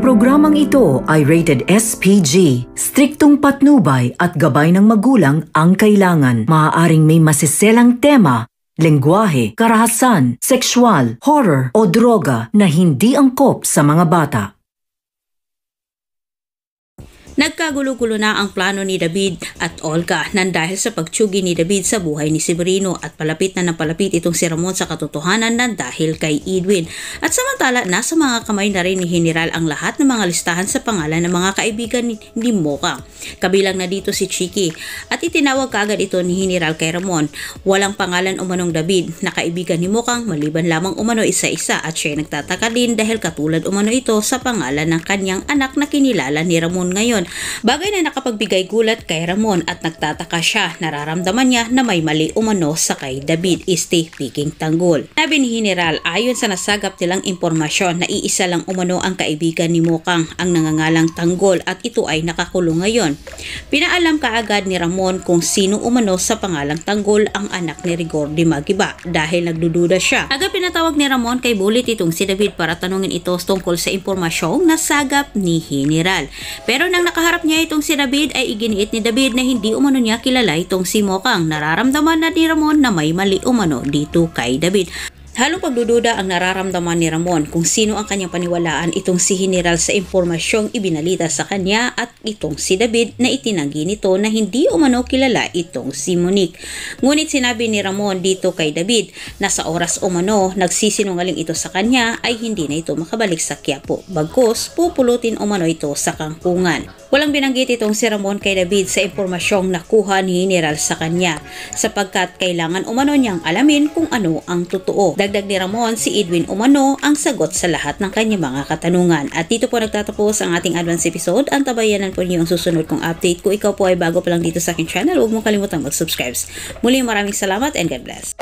programang ito ay rated SPG. Striktong patnubay at gabay ng magulang ang kailangan. Maaaring may masiselang tema, lengguwahe, karahasan, sexual, horror o droga na hindi angkop sa mga bata. Nagkagulo-gulo na ang plano ni David at Olga nang dahil sa pagtsugi ni David sa buhay ni Severino at palapit na palapit itong si Ramon sa katotohanan nang dahil kay Edwin. At samantala, nasa mga kamay na rin ni General ang lahat ng mga listahan sa pangalan ng mga kaibigan ni Mokang. Kabilang na dito si Chiki at itinawag kaagad ito ni General kay Ramon. Walang pangalan umanong David na kaibigan ni Mokang maliban lamang umano isa-isa at siya nagtataka din dahil katulad umano ito sa pangalan ng kanyang anak na kinilala ni Ramon ngayon. Bagay na nakapagbigay gulat kay Ramon at nagtataka siya, nararamdaman niya na may mali umano sa kay David, picking tanggol. Sabi ni General, ayon sa nasagap nilang impormasyon na iisa lang umano ang kaibigan ni Mokang ang nangangalang Tanggol at ito ay nakakulong ngayon. Pinaalam kaagad ni Ramon kung sino umano sa pangalang Tanggol ang anak ni Rigor de Magiba dahil nagdududa siya. Agad pinatawag ni Ramon kay Bullet itong si David para tanungin ito tungkol sa impormasyong nasagap ni General. Pero nang nakaharap niya itong si David ay iginiit ni David na hindi umano niya kilala itong si Mokang. Nararamdaman na ni Ramon na may mali umano dito kay David. Halong pagdududa ang nararamdaman ni Ramon kung sino ang kanyang paniwalaan itong si General sa impormasyong ibinalita sa kanya at itong si David na itinanggi nito na hindi umano kilala itong si Monique. Ngunit sinabi ni Ramon dito kay David na sa oras umano nagsisinungaling ito sa kanya ay hindi na ito makabalik sa Quiapo. Bagkus pupulutin umano ito sa kangkungan. Walang binanggit itong si Ramon kay David sa impormasyong nakuha ni General sa kanya sapagkat kailangan umano niyang alamin kung ano ang totoo. Dagdag ni Ramon, si Edwin umano ang sagot sa lahat ng kanyang mga katanungan. At dito po nagtatapos ang ating advance episode. Antabayanan po niyo ang susunod kong update. Kung ikaw po ay bago pa lang dito sa aking channel, huwag mo kalimutang mag-subscribe. Muli maraming salamat and God bless.